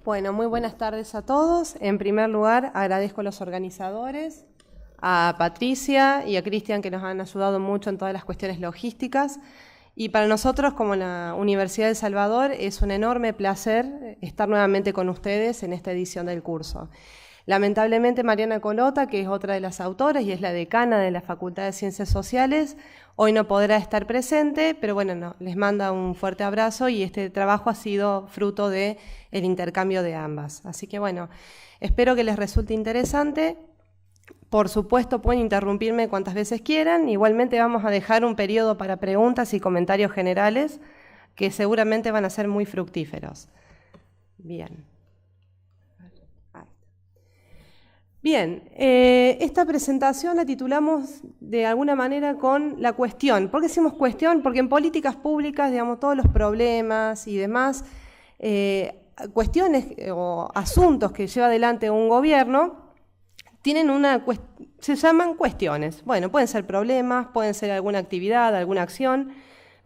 Bueno, muy buenas tardes a todos. En primer lugar, agradezco a los organizadores, a Patricia y a Cristian, que nos han ayudado mucho en todas las cuestiones logísticas. Y para nosotros, como la Universidad de El Salvador, es un enorme placer estar nuevamente con ustedes en esta edición del curso. Lamentablemente, Mariana Colota, que es otra de las autoras y es la decana de la Facultad de Ciencias Sociales, hoy no podrá estar presente, pero bueno, les manda un fuerte abrazo y este trabajo ha sido fruto del intercambio de ambas. Así que bueno, espero que les resulte interesante. Por supuesto, pueden interrumpirme cuantas veces quieran. Igualmente vamos a dejar un periodo para preguntas y comentarios generales que seguramente van a ser muy fructíferos. Bien. Bien, esta presentación la titulamos de alguna manera con la cuestión. ¿Por qué decimos cuestión? Porque en políticas públicas, digamos, todos los problemas y demás, cuestiones o asuntos que lleva adelante un gobierno, tienen se llaman cuestiones. Bueno, pueden ser problemas, pueden ser alguna actividad, alguna acción,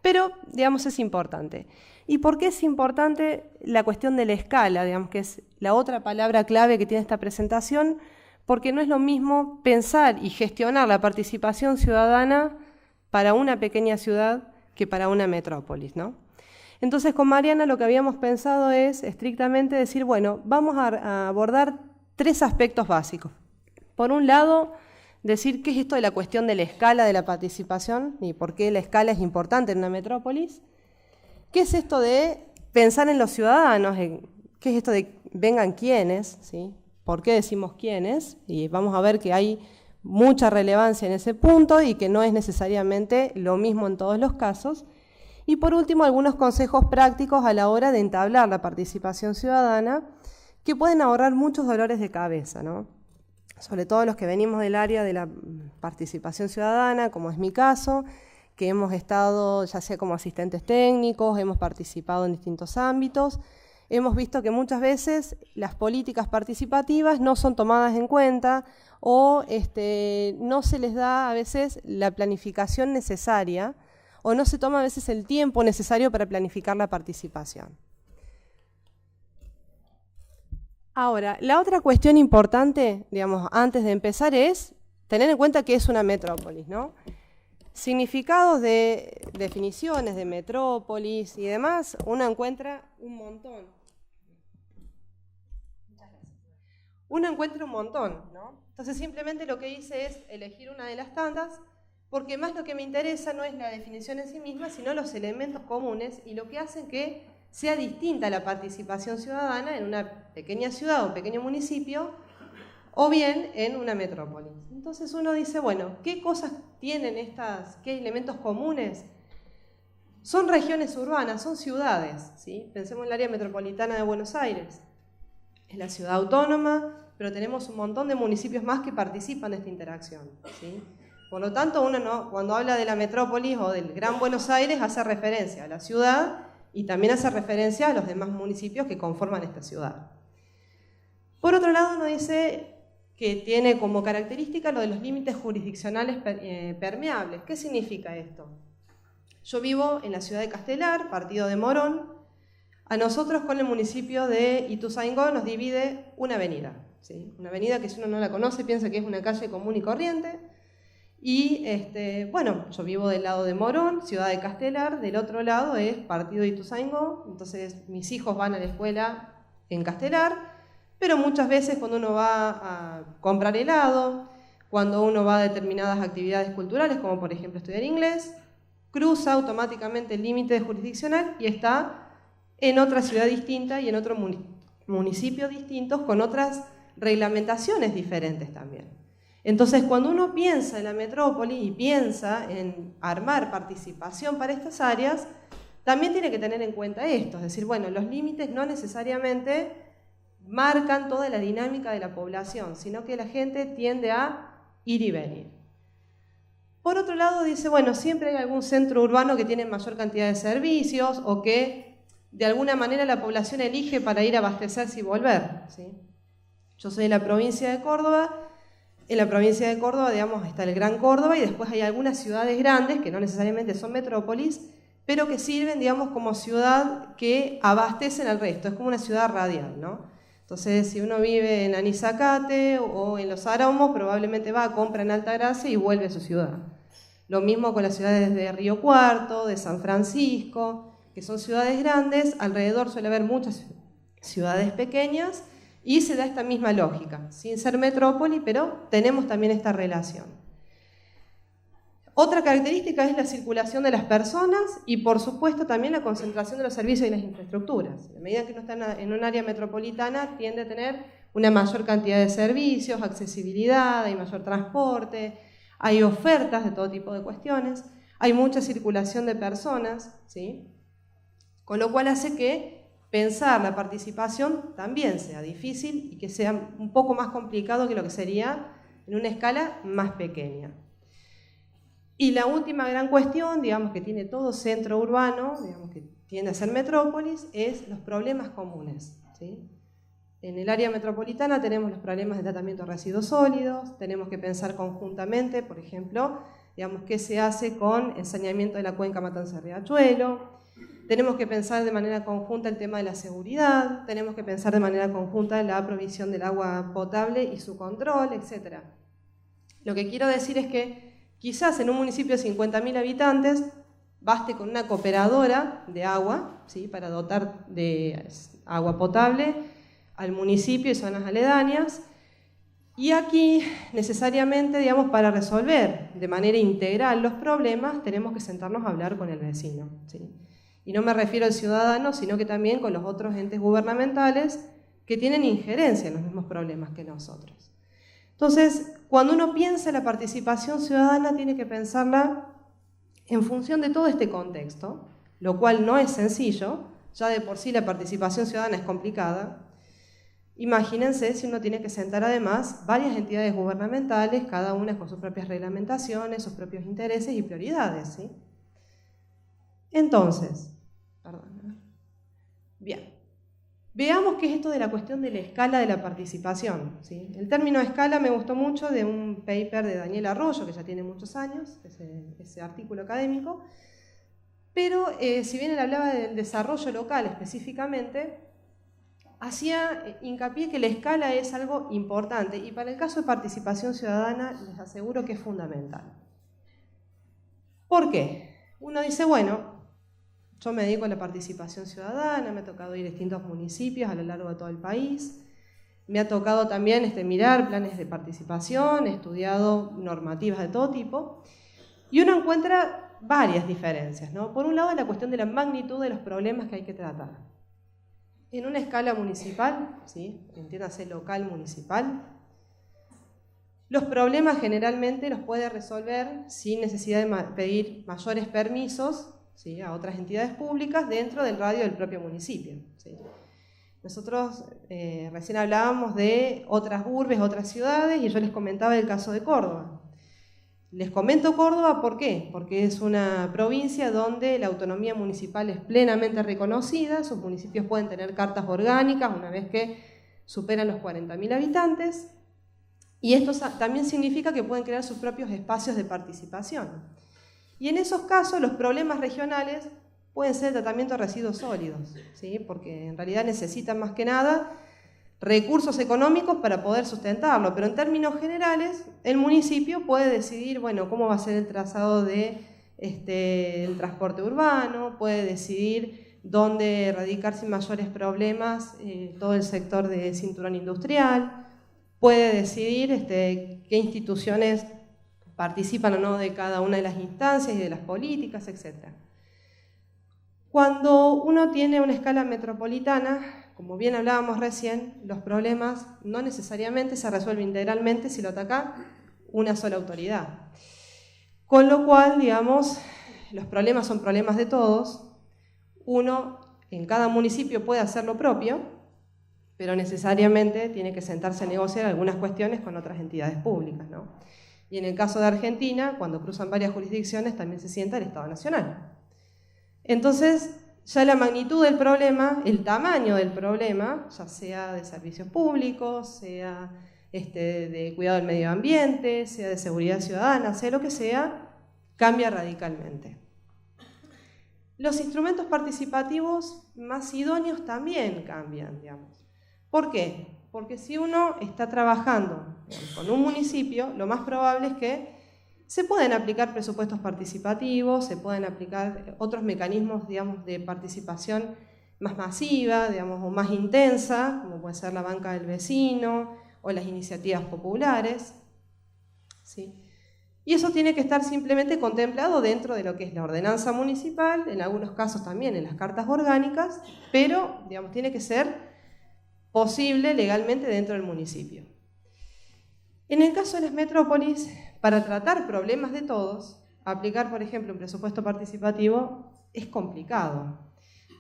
pero, digamos, es importante. ¿Y por qué es importante la cuestión de la escala, digamos, que es la otra palabra clave que tiene esta presentación? Porque no es lo mismo pensar y gestionar la participación ciudadana para una pequeña ciudad que para una metrópolis, ¿no? Entonces, con Mariana lo que habíamos pensado es estrictamente decir, bueno, vamos a abordar tres aspectos básicos. Por un lado, decir qué es esto de la cuestión de la escala de la participación y por qué la escala es importante en una metrópolis. ¿Qué es esto de pensar en los ciudadanos? ¿Qué es esto de vengan quiénes? ¿Sí? ¿Por qué decimos quiénes? Y vamos a ver que hay mucha relevancia en ese punto y que no es necesariamente lo mismo en todos los casos. Y por último, algunos consejos prácticos a la hora de entablar la participación ciudadana que pueden ahorrar muchos dolores de cabeza, ¿no? Sobre todo los que venimos del área de la participación ciudadana, como es mi caso, que hemos estado ya sea como asistentes técnicos, hemos participado en distintos ámbitos. Hemos visto que muchas veces las políticas participativas no son tomadas en cuenta o no se les da a veces la planificación necesaria o no se toma a veces el tiempo necesario para planificar la participación. Ahora, la otra cuestión importante, digamos, antes de empezar es tener en cuenta que es una metrópolis, ¿no? Significados de definiciones de metrópolis y demás, uno encuentra un montón. Uno encuentra un montón, ¿no? Entonces simplemente lo que hice es elegir una de las tantas, porque más lo que me interesa no es la definición en sí misma, sino los elementos comunes y lo que hacen que sea distinta la participación ciudadana en una pequeña ciudad o un pequeño municipio, o bien en una metrópolis. Entonces uno dice, bueno, ¿qué cosas tienen qué elementos comunes? Son regiones urbanas, son ciudades, ¿sí? Pensemos en el área metropolitana de Buenos Aires. Es la ciudad autónoma, pero tenemos un montón de municipios más que participan de esta interacción, ¿sí? Por lo tanto, uno cuando habla de la metrópolis o del Gran Buenos Aires hace referencia a la ciudad y también hace referencia a los demás municipios que conforman esta ciudad. Por otro lado, uno dice que tiene como característica lo de los límites jurisdiccionales permeables. ¿Qué significa esto? Yo vivo en la ciudad de Castelar, partido de Morón. A nosotros con el municipio de Ituzaingó nos divide una avenida, ¿sí? Una avenida que si uno no la conoce piensa que es una calle común y corriente. Y bueno, yo vivo del lado de Morón, ciudad de Castelar, del otro lado es partido de Ituzaingó, entonces mis hijos van a la escuela en Castelar, pero muchas veces cuando uno va a comprar helado, cuando uno va a determinadas actividades culturales, como por ejemplo estudiar inglés, cruza automáticamente el límite jurisdiccional y está en otra ciudad distinta y en otro municipio distintos con otras reglamentaciones diferentes también. Entonces, cuando uno piensa en la metrópoli y piensa en armar participación para estas áreas, también tiene que tener en cuenta esto, es decir, bueno, los límites no necesariamente marcan toda la dinámica de la población, sino que la gente tiende a ir y venir. Por otro lado, dice, bueno, siempre hay algún centro urbano que tiene mayor cantidad de servicios o que de alguna manera la población elige para ir a abastecerse y volver, ¿sí? Yo soy de la provincia de Córdoba. En la provincia de Córdoba, digamos, está el Gran Córdoba y después hay algunas ciudades grandes, que no necesariamente son metrópolis, pero que sirven, digamos, como ciudad que abastecen al resto, es como una ciudad radial, ¿no? Entonces, si uno vive en Anizacate o en Los Aromos, probablemente va, compra en Altagracia y vuelve a su ciudad. Lo mismo con las ciudades de Río Cuarto, de San Francisco, que son ciudades grandes, alrededor suele haber muchas ciudades pequeñas y se da esta misma lógica, sin ser metrópoli, pero tenemos también esta relación. Otra característica es la circulación de las personas y, por supuesto, también la concentración de los servicios y las infraestructuras. A medida que uno está en un área metropolitana, tiende a tener una mayor cantidad de servicios, accesibilidad, hay mayor transporte, hay ofertas de todo tipo de cuestiones, hay mucha circulación de personas, ¿sí? Con lo cual hace que pensar la participación también sea difícil y que sea un poco más complicado que lo que sería en una escala más pequeña. Y la última gran cuestión, digamos, que tiene todo centro urbano, digamos, que tiende a ser metrópolis, es los problemas comunes, ¿sí? En el área metropolitana tenemos los problemas de tratamiento de residuos sólidos, tenemos que pensar conjuntamente, por ejemplo, digamos, qué se hace con el saneamiento de la cuenca Matanza-Riachuelo, tenemos que pensar de manera conjunta el tema de la seguridad, tenemos que pensar de manera conjunta la provisión del agua potable y su control, etc. Lo que quiero decir es que quizás en un municipio de 50.000 habitantes baste con una cooperadora de agua, ¿sí? Para dotar de agua potable al municipio y zonas aledañas. Y aquí, necesariamente, digamos, para resolver de manera integral los problemas, tenemos que sentarnos a hablar con el vecino, ¿sí? Y no me refiero al ciudadano, sino que también con los otros entes gubernamentales que tienen injerencia en los mismos problemas que nosotros. Entonces, cuando uno piensa la participación ciudadana, tiene que pensarla en función de todo este contexto, lo cual no es sencillo, ya de por sí la participación ciudadana es complicada. Imagínense si uno tiene que sentar además varias entidades gubernamentales, cada una con sus propias reglamentaciones, sus propios intereses y prioridades, ¿sí? Entonces, bien, veamos qué es esto de la cuestión de la escala de la participación, ¿sí? El término escala me gustó mucho de un paper de Daniel Arroyo, que ya tiene muchos años, ese artículo académico, pero si bien él hablaba del desarrollo local específicamente, hacía hincapié que la escala es algo importante y para el caso de participación ciudadana les aseguro que es fundamental. ¿Por qué? Uno dice, bueno, yo me dedico a la participación ciudadana, me ha tocado ir a distintos municipios a lo largo de todo el país, me ha tocado también mirar planes de participación, he estudiado normativas de todo tipo, y uno encuentra varias diferencias, ¿no? Por un lado, la cuestión de la magnitud de los problemas que hay que tratar. En una escala municipal, ¿sí? Entiéndase local municipal, los problemas generalmente los puede resolver sin necesidad de pedir mayores permisos, ¿sí? A otras entidades públicas dentro del radio del propio municipio, ¿sí? Nosotros recién hablábamos de otras urbes, otras ciudades, y yo les comentaba el caso de Córdoba. Les comento Córdoba, ¿por qué? Porque es una provincia donde la autonomía municipal es plenamente reconocida, sus municipios pueden tener cartas orgánicas una vez que superan los 40.000 habitantes, y esto también significa que pueden crear sus propios espacios de participación. Y en esos casos los problemas regionales pueden ser el tratamiento de residuos sólidos, ¿sí? Porque en realidad necesitan más que nada recursos económicos para poder sustentarlo, pero en términos generales el municipio puede decidir, bueno, cómo va a ser el trazado del transporte urbano, puede decidir dónde erradicar sin mayores problemas todo el sector de cinturón industrial, puede decidir qué instituciones participan o no de cada una de las instancias y de las políticas, etc. Cuando uno tiene una escala metropolitana, como bien hablábamos recién, los problemas no necesariamente se resuelven integralmente si lo ataca una sola autoridad. Con lo cual, digamos, los problemas son problemas de todos. Uno en cada municipio puede hacer lo propio, pero necesariamente tiene que sentarse a negociar algunas cuestiones con otras entidades públicas, ¿no? Y en el caso de Argentina, cuando cruzan varias jurisdicciones, también se sienta el Estado Nacional. Entonces, ya la magnitud del problema, el tamaño del problema, ya sea de servicios públicos, sea de cuidado del medio ambiente, sea de seguridad ciudadana, sea lo que sea, cambia radicalmente. Los instrumentos participativos más idóneos también cambian, digamos. ¿Por qué? Porque si uno está trabajando, digamos, con un municipio, lo más probable es que se pueden aplicar presupuestos participativos, se pueden aplicar otros mecanismos, digamos, de participación más masiva, digamos, o más intensa, como puede ser la banca del vecino o las iniciativas populares, ¿sí? Y eso tiene que estar simplemente contemplado dentro de lo que es la ordenanza municipal, en algunos casos también en las cartas orgánicas, pero, digamos, tiene que ser posible legalmente dentro del municipio. En el caso de las metrópolis, para tratar problemas de todos, aplicar, por ejemplo, un presupuesto participativo es complicado.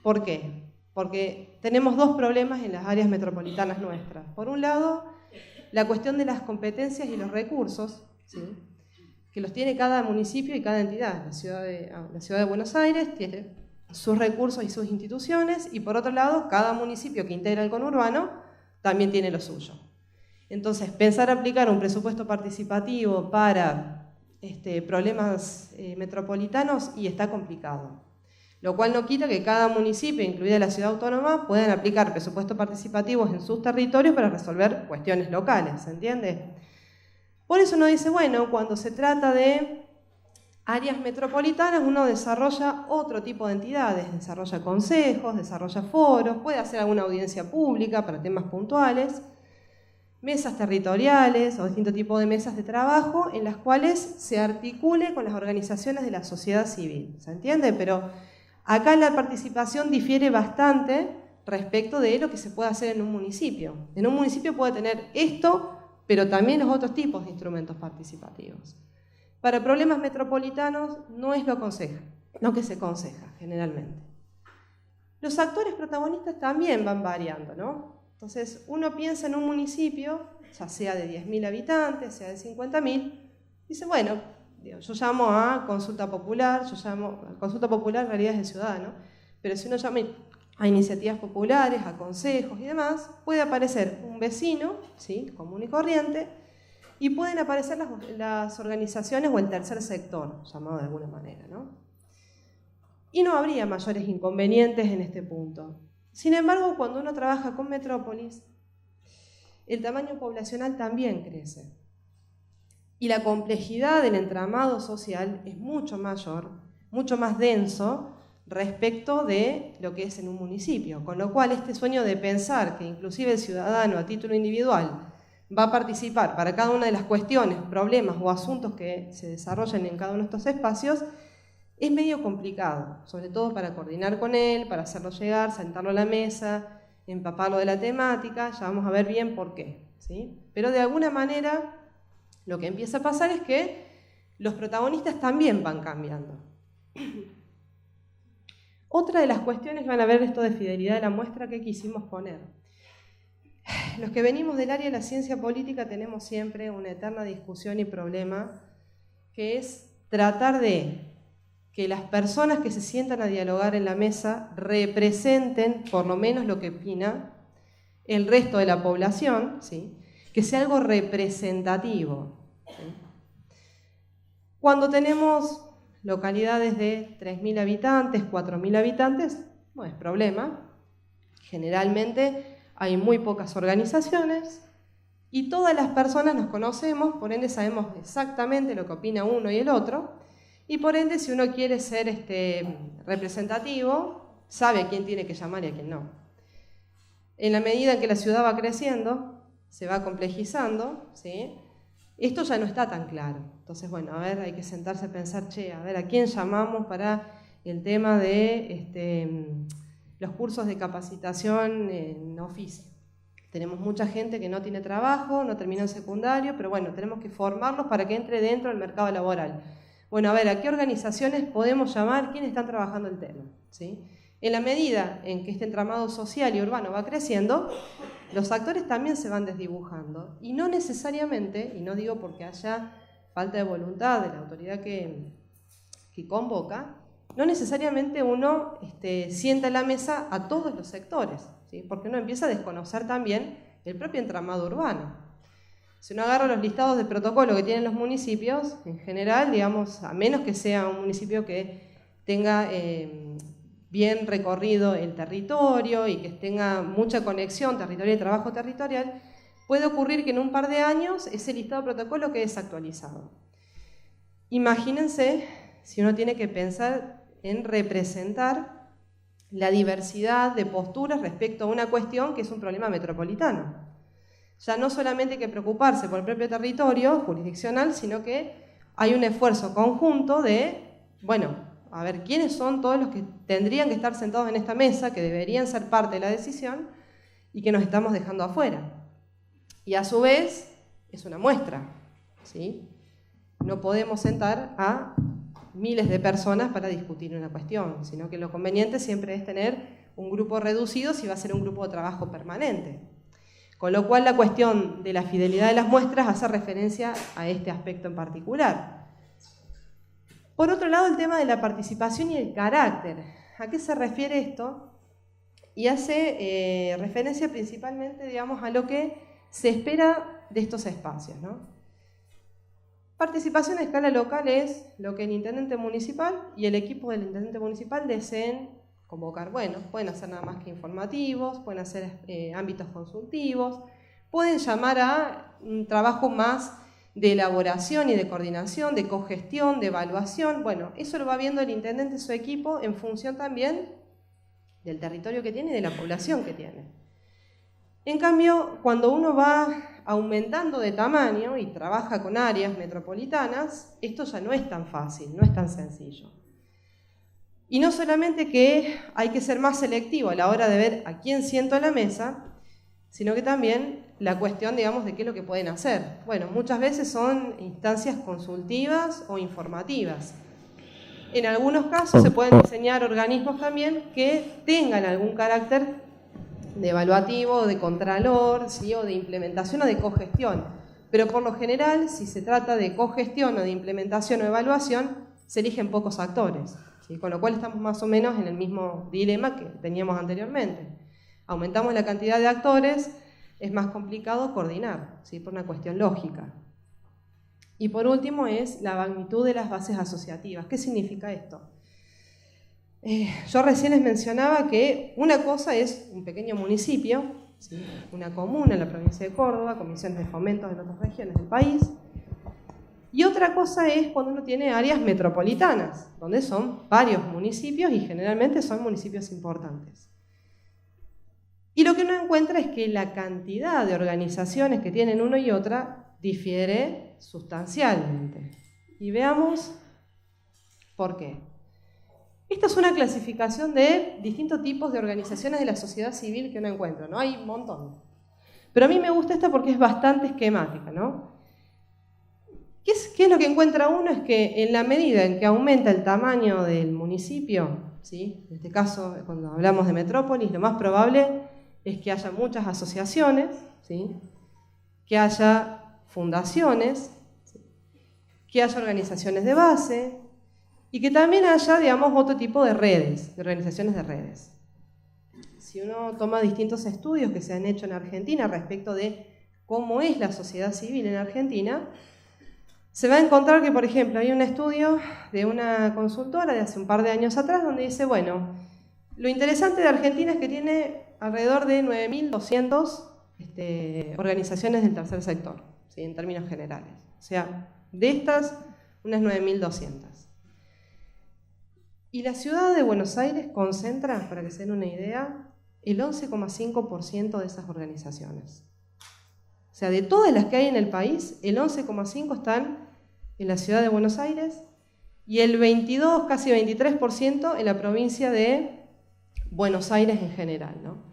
¿Por qué? Porque tenemos dos problemas en las áreas metropolitanas nuestras. Por un lado, la cuestión de las competencias y los recursos, ¿sí?, que los tiene cada municipio y cada entidad. La ciudad de Buenos Aires tiene sus recursos y sus instituciones, y por otro lado, cada municipio que integra el conurbano también tiene lo suyo. Entonces, pensar aplicar un presupuesto participativo para problemas metropolitanos y está complicado. Lo cual no quita que cada municipio, incluida la ciudad autónoma, puedan aplicar presupuestos participativos en sus territorios para resolver cuestiones locales, ¿se entiende? Por eso uno dice, bueno, cuando se trata de áreas metropolitanas, uno desarrolla otro tipo de entidades, desarrolla consejos, desarrolla foros, puede hacer alguna audiencia pública para temas puntuales, mesas territoriales o distintos tipos de mesas de trabajo en las cuales se articule con las organizaciones de la sociedad civil, ¿se entiende? Pero acá la participación difiere bastante respecto de lo que se puede hacer en un municipio. En un municipio puede tener esto, pero también los otros tipos de instrumentos participativos. Para problemas metropolitanos no es lo que se aconseja generalmente. Los actores protagonistas también van variando, ¿no? Entonces, uno piensa en un municipio, ya sea de 10.000 habitantes, sea de 50.000, dice, bueno, yo llamo a consulta popular, consulta popular en realidad es el ciudadano, pero si uno llama a iniciativas populares, a consejos y demás, puede aparecer un vecino, ¿sí?, común y corriente, y pueden aparecer las organizaciones o el tercer sector, llamado de alguna manera, ¿no? Y no habría mayores inconvenientes en este punto. Sin embargo, cuando uno trabaja con metrópolis, el tamaño poblacional también crece. Y la complejidad del entramado social es mucho mayor, mucho más denso respecto de lo que es en un municipio. Con lo cual, este sueño de pensar que inclusive el ciudadano a título individual va a participar para cada una de las cuestiones, problemas o asuntos que se desarrollen en cada uno de estos espacios, es medio complicado, sobre todo para coordinar con él, para hacerlo llegar, sentarlo a la mesa, empaparlo de la temática, ya vamos a ver bien por qué, ¿sí? Pero de alguna manera lo que empieza a pasar es que los protagonistas también van cambiando. Otra de las cuestiones que van a ver esto de fidelidad de la muestra que quisimos poner. Los que venimos del área de la ciencia política tenemos siempre una eterna discusión y problema, que es tratar de que las personas que se sientan a dialogar en la mesa representen por lo menos lo que opina el resto de la población, ¿sí?, que sea algo representativo, ¿sí? Cuando tenemos localidades de 3.000 habitantes, 4.000 habitantes, no es problema. Generalmente hay muy pocas organizaciones y todas las personas nos conocemos, por ende sabemos exactamente lo que opina uno y el otro. Y por ende, si uno quiere ser representativo, sabe a quién tiene que llamar y a quién no. En la medida en que la ciudad va creciendo, se va complejizando, ¿sí?, esto ya no está tan claro. Entonces, bueno, a ver, hay que sentarse a pensar, a ver, ¿a quién llamamos para el tema de los cursos de capacitación en oficio? Tenemos mucha gente que no tiene trabajo, no terminó el secundario, pero bueno, tenemos que formarlos para que entre dentro del mercado laboral. Bueno, a ver, ¿a qué organizaciones podemos llamar? ¿Quiénes están trabajando el tema? ¿Sí? En la medida en que este entramado social y urbano va creciendo, los actores también se van desdibujando. Y no necesariamente, y no digo porque haya falta de voluntad de la autoridad que convoca, no necesariamente uno sienta en la mesa a todos los sectores, ¿sí?, porque uno empieza a desconocer también el propio entramado urbano. Si uno agarra los listados de protocolo que tienen los municipios, en general, digamos, a menos que sea un municipio que tenga bien recorrido el territorio y que tenga mucha conexión territorial y trabajo territorial, puede ocurrir que en un par de años ese listado de protocolo quede desactualizado. Imagínense si uno tiene que pensar en representar la diversidad de posturas respecto a una cuestión que es un problema metropolitano. Ya no solamente hay que preocuparse por el propio territorio jurisdiccional, sino que hay un esfuerzo conjunto de, bueno, a ver, ¿quiénes son todos los que tendrían que estar sentados en esta mesa, que deberían ser parte de la decisión y que nos estamos dejando afuera? Y a su vez, es una muestra, ¿sí? No podemos sentar a miles de personas para discutir una cuestión, sino que lo conveniente siempre es tener un grupo reducido si va a ser un grupo de trabajo permanente. Con lo cual la cuestión de la fidelidad de las muestras hace referencia a este aspecto en particular. Por otro lado, el tema de la participación y el carácter. ¿A qué se refiere esto? Y hace referencia principalmente, digamos, a lo que se espera de estos espacios, ¿no? Participación a escala local es lo que el intendente municipal y el equipo del intendente municipal deseen convocar. Bueno, pueden hacer nada más que informativos, pueden hacer ámbitos consultivos, pueden llamar a un trabajo más de elaboración y de coordinación, de cogestión, de evaluación. Bueno, eso lo va viendo el intendente y su equipo en función también del territorio que tiene y de la población que tiene. En cambio, cuando uno va aumentando de tamaño y trabaja con áreas metropolitanas, esto ya no es tan fácil, no es tan sencillo. Y no solamente que hay que ser más selectivo a la hora de ver a quién siento a la mesa, sino que también la cuestión, digamos, de qué es lo que pueden hacer. Bueno, muchas veces son instancias consultivas o informativas. En algunos casos se pueden diseñar organismos también que tengan algún carácter de evaluativo, de contralor, ¿sí? O de implementación o de cogestión. Pero por lo general, si se trata de cogestión o de implementación o evaluación, se eligen pocos actores, ¿sí? Con lo cual estamos más o menos en el mismo dilema que teníamos anteriormente. Aumentamos la cantidad de actores, es más complicado coordinar, ¿sí? Por una cuestión lógica. Y por último es la magnitud de las bases asociativas. ¿Qué significa esto? Yo recién les mencionaba que una cosa es un pequeño municipio, ¿sí? Una comuna en la provincia de Córdoba, comisiones de fomento en otras regiones del país, y otra cosa es cuando uno tiene áreas metropolitanas, donde son varios municipios y generalmente son municipios importantes. Y lo que uno encuentra es que la cantidad de organizaciones que tienen uno y otra difiere sustancialmente. Y veamos por qué. Esta es una clasificación de distintos tipos de organizaciones de la sociedad civil que uno encuentra, ¿no? Hay un montón. Pero a mí me gusta esta porque es bastante esquemática, ¿no? ¿Qué es lo que encuentra uno? Es que en la medida en que aumenta el tamaño del municipio, ¿sí? En este caso, cuando hablamos de metrópolis, lo más probable es que haya muchas asociaciones, ¿sí? Que haya fundaciones, ¿sí? Que haya organizaciones de base, y que también haya, digamos, otro tipo de redes, de organizaciones de redes. Si uno toma distintos estudios que se han hecho en Argentina respecto de cómo es la sociedad civil en Argentina, se va a encontrar que, por ejemplo, hay un estudio de una consultora de hace un par de años atrás donde dice, bueno, lo interesante de Argentina es que tiene alrededor de 9.200 organizaciones del tercer sector, ¿sí? En términos generales. O sea, de estas, unas 9.200. Y la ciudad de Buenos Aires concentra, para que se den una idea, el 11,5% de esas organizaciones. O sea, de todas las que hay en el país, el 11,5% están en la ciudad de Buenos Aires y el 22, casi 23% en la provincia de Buenos Aires en general, ¿no?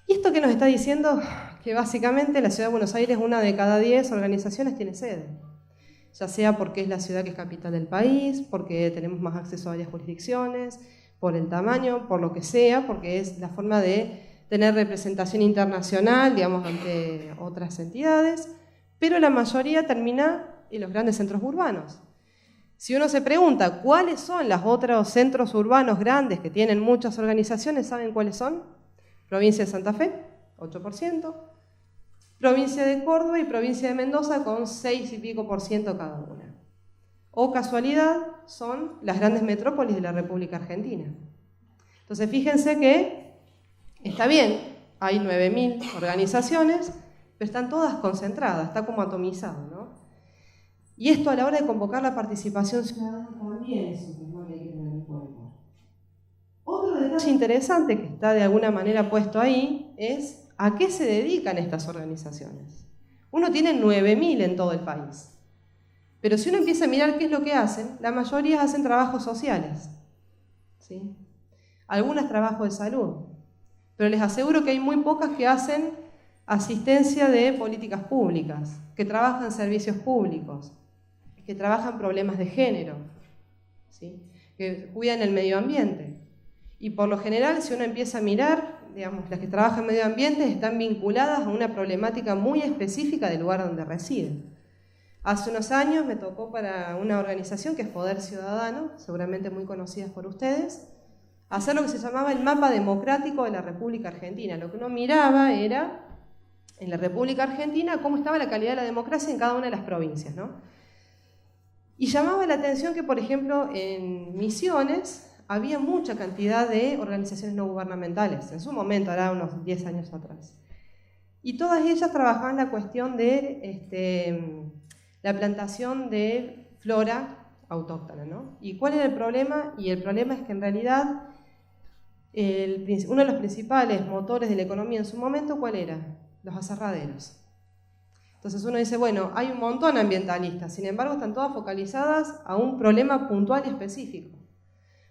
¿Y esto qué nos está diciendo? Que básicamente la ciudad de Buenos Aires, 1 de cada 10 organizaciones tiene sede. Ya sea porque es la ciudad que es capital del país, porque tenemos más acceso a varias jurisdicciones, por el tamaño, por lo que sea, porque es la forma de tener representación internacional, digamos, ante otras entidades, pero la mayoría termina en los grandes centros urbanos. Si uno se pregunta cuáles son los otros centros urbanos grandes que tienen muchas organizaciones, ¿saben cuáles son? Provincia de Santa Fe, 8%, provincia de Córdoba y provincia de Mendoza con 6 y pico % cada una. O casualidad, son las grandes metrópolis de la República Argentina. Entonces fíjense que está bien, hay 9.000 organizaciones, pero están todas concentradas, está como atomizado, ¿no? Y esto a la hora de convocar la participación ciudadana también es un tema que hay que tener en cuenta. Otro detalle interesante que está de alguna manera puesto ahí es a qué se dedican estas organizaciones. Uno tiene 9.000 en todo el país, pero si uno empieza a mirar qué es lo que hacen, la mayoría hacen trabajos sociales, ¿sí? Algunas trabajos de salud, pero les aseguro que hay muy pocas que hacen asistencia de políticas públicas, que trabajan servicios públicos, que trabajan problemas de género, ¿sí? Que cuidan el medio ambiente. Y por lo general, si uno empieza a mirar, digamos, las que trabajan en medio ambiente están vinculadas a una problemática muy específica del lugar donde residen. Hace unos años me tocó para una organización que es Poder Ciudadano, seguramente muy conocida por ustedes, hacer lo que se llamaba el mapa democrático de la República Argentina. Lo que uno miraba era, en la República Argentina, cómo estaba la calidad de la democracia en cada una de las provincias, ¿no? Y llamaba la atención que, por ejemplo, en Misiones había mucha cantidad de organizaciones no gubernamentales, en su momento, hará unos 10 años atrás. Y todas ellas trabajaban la cuestión de la plantación de flora autóctona, ¿no? ¿Y cuál era el problema? Y el problema es que en realidad uno de los principales motores de la economía en su momento, ¿cuál era? Los aserraderos. Entonces uno dice, bueno, hay un montón de ambientalistas, sin embargo están todas focalizadas a un problema puntual y específico.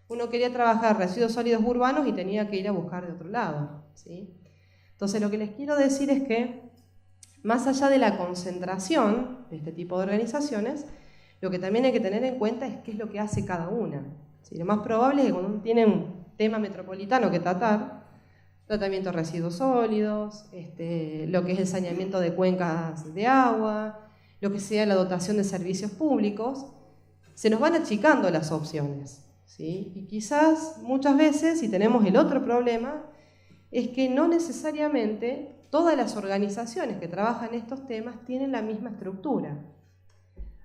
Uno quería trabajar residuos sólidos urbanos y tenía que ir a buscar de otro lado, ¿sí? Entonces lo que les quiero decir es que, más allá de la concentración de este tipo de organizaciones, lo que también hay que tener en cuenta es qué es lo que hace cada una, ¿sí? Lo más probable es que cuando uno tiene un tema metropolitano que tratar, tratamiento de residuos sólidos, lo que es el saneamiento de cuencas de agua, lo que sea la dotación de servicios públicos, se nos van achicando las opciones, ¿sí? Y quizás muchas veces, si tenemos el otro problema, es que no necesariamente todas las organizaciones que trabajan estos temas tienen la misma estructura.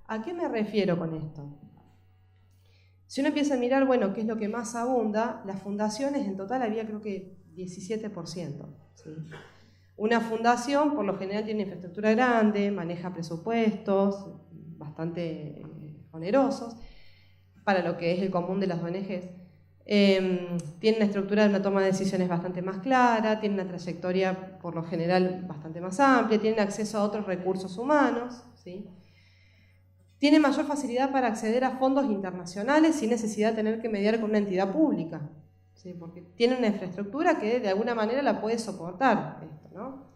¿A qué me refiero con esto? Si uno empieza a mirar, bueno, qué es lo que más abunda, las fundaciones en total había creo que 17%. ¿Sí? Una fundación por lo general tiene infraestructura grande, maneja presupuestos bastante onerosos para lo que es el común de las ONGs. Tiene una estructura de una toma de decisiones bastante más clara, tiene una trayectoria por lo general bastante más amplia, tienen acceso a otros recursos humanos, ¿sí? Tiene mayor facilidad para acceder a fondos internacionales sin necesidad de tener que mediar con una entidad pública, ¿sí? Porque tiene una infraestructura que de alguna manera la puede soportar esto, ¿no?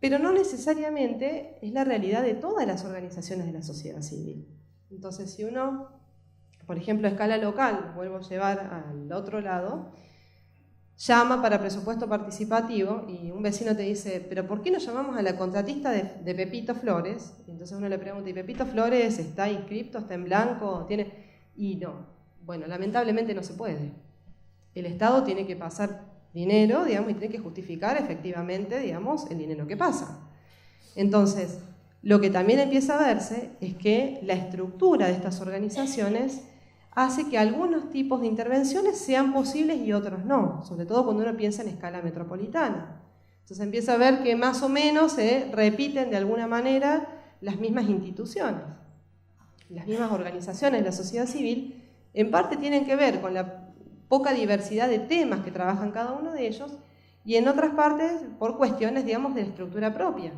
Pero no necesariamente es la realidad de todas las organizaciones de la sociedad civil. Entonces, si uno, por ejemplo, a escala local, vuelvo a llevar al otro lado, llama para presupuesto participativo y un vecino te dice, pero ¿por qué no llamamos a la contratista de Pepito Flores? Y entonces uno le pregunta, ¿y Pepito Flores está inscripto, está en blanco? ¿Tiene? Y no. Bueno, lamentablemente no se puede. El Estado tiene que pasar dinero, digamos, y tiene que justificar efectivamente, digamos, el dinero que pasa. Entonces, lo que también empieza a verse es que la estructura de estas organizaciones hace que algunos tipos de intervenciones sean posibles y otros no, sobre todo cuando uno piensa en escala metropolitana. Entonces empieza a ver que más o menos se repiten de alguna manera las mismas instituciones, las mismas organizaciones de la sociedad civil, en parte tienen que ver con la poca diversidad de temas que trabajan cada uno de ellos y en otras partes por cuestiones, digamos, de la estructura propia,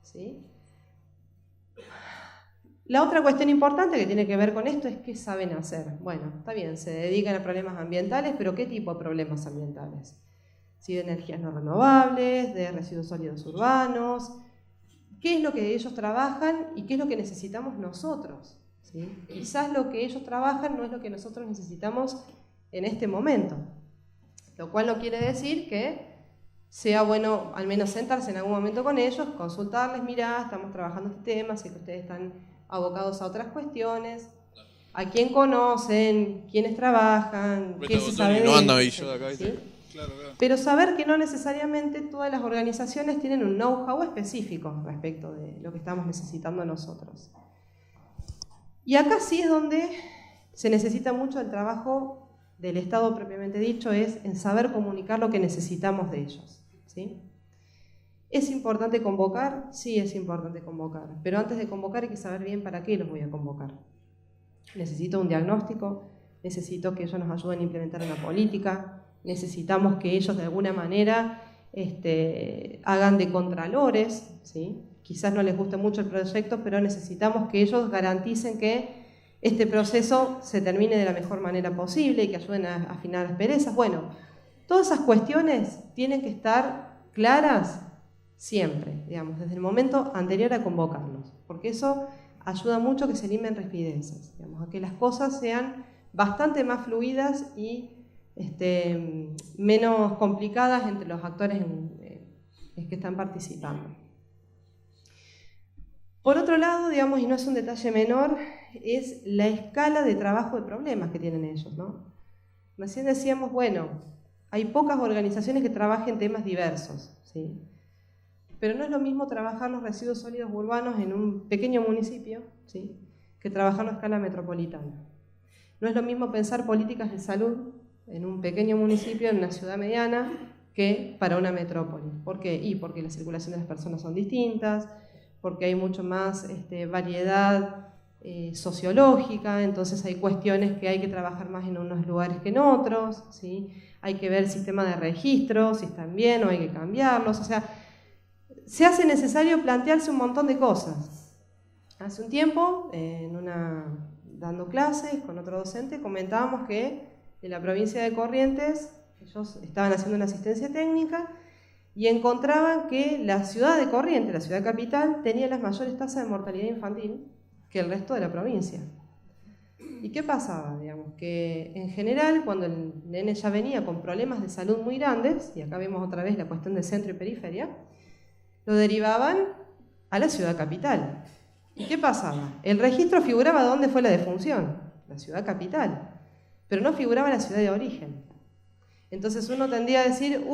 ¿sí? La otra cuestión importante que tiene que ver con esto es qué saben hacer. Bueno, está bien, se dedican a problemas ambientales, pero ¿qué tipo de problemas ambientales? ¿Sí? De energías no renovables, de residuos sólidos urbanos. ¿Qué es lo que ellos trabajan y qué es lo que necesitamos nosotros? ¿Sí? Quizás lo que ellos trabajan no es lo que nosotros necesitamos en este momento. Lo cual no quiere decir que sea bueno al menos sentarse en algún momento con ellos, consultarles, mirá, estamos trabajando este tema, sé que ustedes están abocados a otras cuestiones, a quién conocen, quiénes trabajan, qué se sabe de ellos, ¿sí? Claro. Pero saber que no necesariamente todas las organizaciones tienen un know-how específico respecto de lo que estamos necesitando nosotros. Y acá sí es donde se necesita mucho el trabajo del Estado propiamente dicho es en saber comunicar lo que necesitamos de ellos, ¿sí? ¿Es importante convocar? Sí, es importante convocar, pero antes de convocar hay que saber bien para qué los voy a convocar. Necesito un diagnóstico, necesito que ellos nos ayuden a implementar una política, necesitamos que ellos de alguna manera hagan de contralores, ¿sí? Quizás no les guste mucho el proyecto, pero necesitamos que ellos garanticen que este proceso se termine de la mejor manera posible y que ayuden a afinar asperezas. Bueno, todas esas cuestiones tienen que estar claras siempre, digamos, desde el momento anterior a convocarlos, porque eso ayuda mucho a que se limpien rispideces, digamos, a que las cosas sean bastante más fluidas y menos complicadas entre los actores que están participando. Por otro lado, digamos, y no es un detalle menor, es la escala de trabajo de problemas que tienen ellos, ¿no? Recién decíamos, bueno, hay pocas organizaciones que trabajen temas diversos, ¿sí? Pero no es lo mismo trabajar los residuos sólidos urbanos en un pequeño municipio, ¿sí?, que trabajarlo a escala metropolitana. No es lo mismo pensar políticas de salud en un pequeño municipio, en una ciudad mediana, que para una metrópoli. ¿Por qué? Y porque la circulación de las personas son distintas, porque hay mucho más variedad sociológica, entonces hay cuestiones que hay que trabajar más en unos lugares que en otros, ¿sí? Hay que ver el sistema de registro, si están bien o hay que cambiarlos, o sea, se hace necesario plantearse un montón de cosas. Hace un tiempo, dando clases con otro docente, comentábamos que en la provincia de Corrientes ellos estaban haciendo una asistencia técnica y encontraban que la ciudad de Corrientes, la ciudad capital, tenía las mayores tasas de mortalidad infantil que el resto de la provincia. ¿Y qué pasaba? Digamos, que en general, cuando el nene ya venía con problemas de salud muy grandes, y acá vemos otra vez la cuestión de centro y periferia, lo derivaban a la ciudad capital. ¿Y qué pasaba? El registro figuraba dónde fue la defunción, la ciudad capital, pero no figuraba la ciudad de origen. Entonces uno tendría a decir,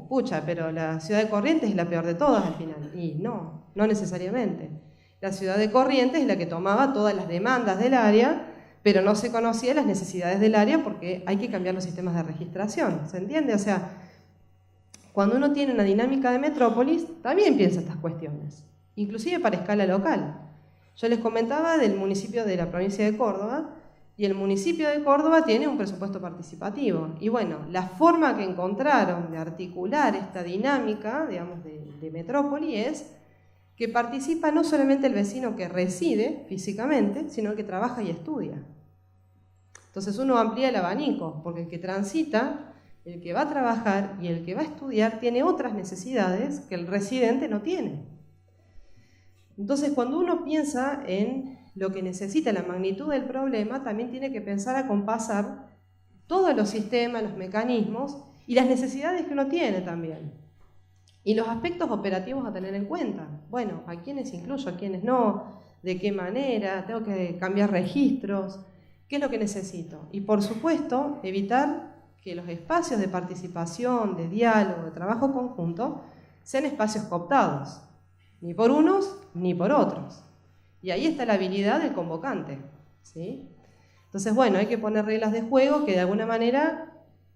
pucha, pero la ciudad de Corrientes es la peor de todas al final. Y no necesariamente. La ciudad de Corrientes es la que tomaba todas las demandas del área, pero no se conocían las necesidades del área porque hay que cambiar los sistemas de registración. ¿Se entiende? O sea, cuando uno tiene una dinámica de metrópolis, también piensa estas cuestiones, inclusive para escala local. Yo les comentaba del municipio de la provincia de Córdoba, y el municipio de Córdoba tiene un presupuesto participativo. Y bueno, la forma que encontraron de articular esta dinámica, digamos, de metrópoli es que participa no solamente el vecino que reside físicamente, sino el que trabaja y estudia. Entonces uno amplía el abanico, porque el que transita, el que va a trabajar y el que va a estudiar tiene otras necesidades que el residente no tiene. Entonces cuando uno piensa en lo que necesita, la magnitud del problema, también tiene que pensar a compasar todos los sistemas, los mecanismos y las necesidades que uno tiene también. Y los aspectos operativos a tener en cuenta. Bueno, ¿a quiénes incluyo? ¿A quiénes no? ¿De qué manera? ¿Tengo que cambiar registros? ¿Qué es lo que necesito? Y por supuesto, evitar que los espacios de participación, de diálogo, de trabajo conjunto, sean espacios cooptados, ni por unos ni por otros. Y ahí está la habilidad del convocante, ¿sí? Entonces, bueno, hay que poner reglas de juego que de alguna manera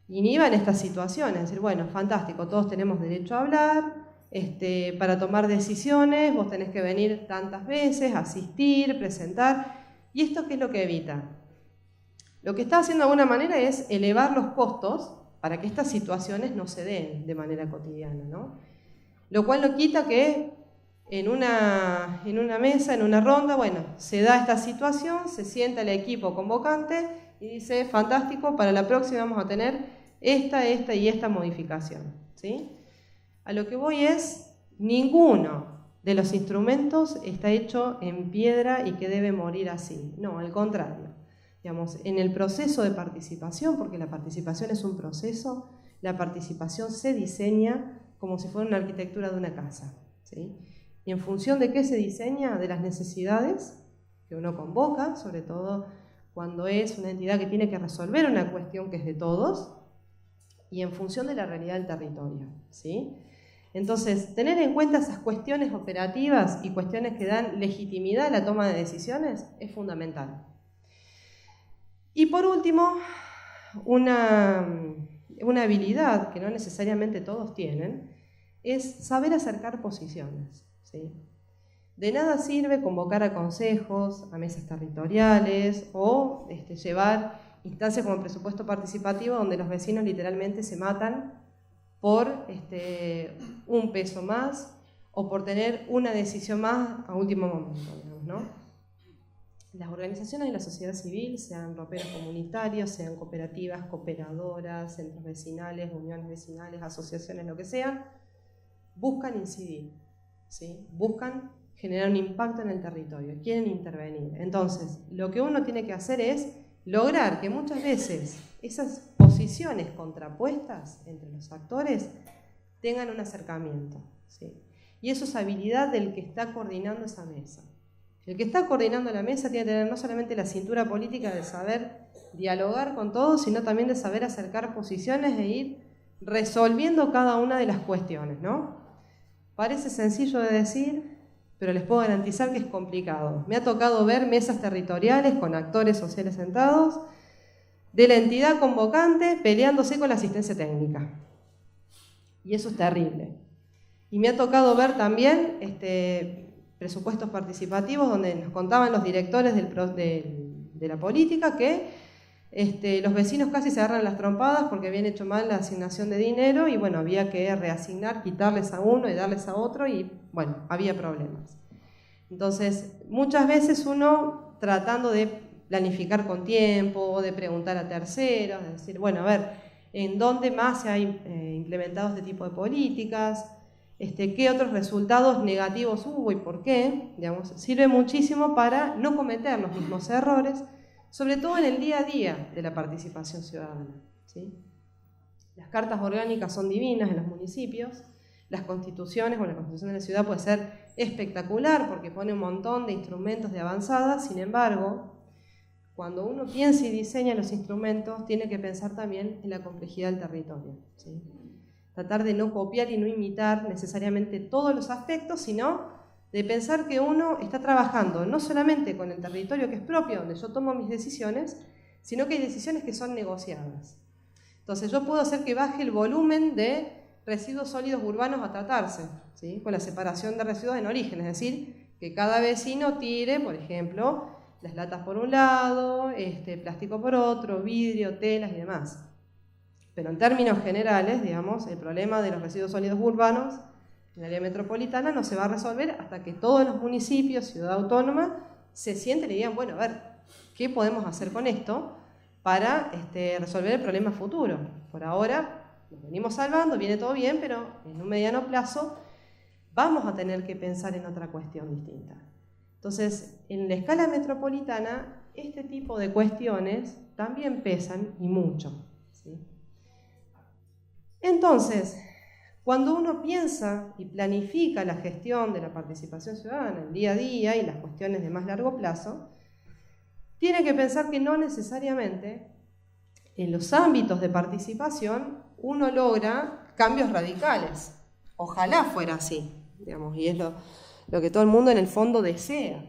inhiban estas situaciones. Es decir, bueno, fantástico, todos tenemos derecho a hablar, para tomar decisiones vos tenés que venir tantas veces, asistir, presentar. ¿Y esto qué es lo que evita? Lo que está haciendo de alguna manera es elevar los costos para que estas situaciones no se den de manera cotidiana, ¿no? Lo cual no quita que en una mesa, en una ronda, bueno, se da esta situación, se sienta el equipo convocante y dice, fantástico, para la próxima vamos a tener esta y esta modificación, ¿sí? A lo que voy es, ninguno de los instrumentos está hecho en piedra y que debe morir así. No, al contrario. Digamos, en el proceso de participación, porque la participación es un proceso, la participación se diseña como si fuera una arquitectura de una casa, ¿sí? Y en función de qué se diseña, de las necesidades que uno convoca, sobre todo cuando es una entidad que tiene que resolver una cuestión que es de todos, y en función de la realidad del territorio, ¿sí? Entonces, tener en cuenta esas cuestiones operativas y cuestiones que dan legitimidad a la toma de decisiones es fundamental. Y por último, una habilidad que no necesariamente todos tienen, es saber acercar posiciones, ¿sí? De nada sirve convocar a consejos, a mesas territoriales o llevar instancias como el presupuesto participativo donde los vecinos literalmente se matan por un peso más o por tener una decisión más a último momento, digamos, ¿no? Las organizaciones de la sociedad civil, sean roperos comunitarios, sean cooperativas, cooperadoras, centros vecinales, uniones vecinales, asociaciones, lo que sea, buscan incidir, ¿sí? Buscan generar un impacto en el territorio, quieren intervenir. Entonces, lo que uno tiene que hacer es lograr que muchas veces esas posiciones contrapuestas entre los actores tengan un acercamiento, ¿sí? Y eso es habilidad del que está coordinando esa mesa. El que está coordinando la mesa tiene que tener no solamente la cintura política de saber dialogar con todos, sino también de saber acercar posiciones e ir resolviendo cada una de las cuestiones, ¿no? Parece sencillo de decir, pero les puedo garantizar que es complicado. Me ha tocado ver mesas territoriales con actores sociales sentados, de la entidad convocante peleándose con la asistencia técnica. Y eso es terrible. Y me ha tocado ver también presupuestos participativos donde nos contaban los directores de la política que los vecinos casi se agarran las trompadas porque habían hecho mal la asignación de dinero y bueno, había que reasignar, quitarles a uno y darles a otro y bueno, había problemas. Entonces, muchas veces uno tratando de planificar con tiempo, de preguntar a terceros, de decir, bueno, a ver, ¿en dónde más se ha implementado este tipo de políticas? ¿Qué otros resultados negativos hubo y por qué? Digamos, sirve muchísimo para no cometer los mismos errores, sobre todo en el día a día de la participación ciudadana, ¿sí? Las cartas orgánicas son divinas en los municipios, las constituciones, bueno, la constitución de la ciudad puede ser espectacular porque pone un montón de instrumentos de avanzada, sin embargo, cuando uno piensa y diseña los instrumentos, tiene que pensar también en la complejidad del territorio, ¿sí? Tratar de no copiar y no imitar necesariamente todos los aspectos, sino de pensar que uno está trabajando no solamente con el territorio que es propio, donde yo tomo mis decisiones, sino que hay decisiones que son negociadas. Entonces yo puedo hacer que baje el volumen de residuos sólidos urbanos a tratarse, ¿sí? Con la separación de residuos en origen, es decir, que cada vecino tire, por ejemplo, las latas por un lado, plástico por otro, vidrio, telas y demás. Pero en términos generales, digamos, el problema de los residuos sólidos urbanos en el área metropolitana no se va a resolver hasta que todos los municipios, ciudad autónoma, se sienten y digan, bueno, a ver, ¿qué podemos hacer con esto para resolver el problema futuro? Por ahora nos venimos salvando, viene todo bien, pero en un mediano plazo vamos a tener que pensar en otra cuestión distinta. Entonces, en la escala metropolitana, este tipo de cuestiones también pesan y mucho, ¿sí? Entonces, cuando uno piensa y planifica la gestión de la participación ciudadana, el día a día y las cuestiones de más largo plazo, tiene que pensar que no necesariamente en los ámbitos de participación uno logra cambios radicales. Ojalá fuera así, digamos, y es lo que todo el mundo en el fondo desea.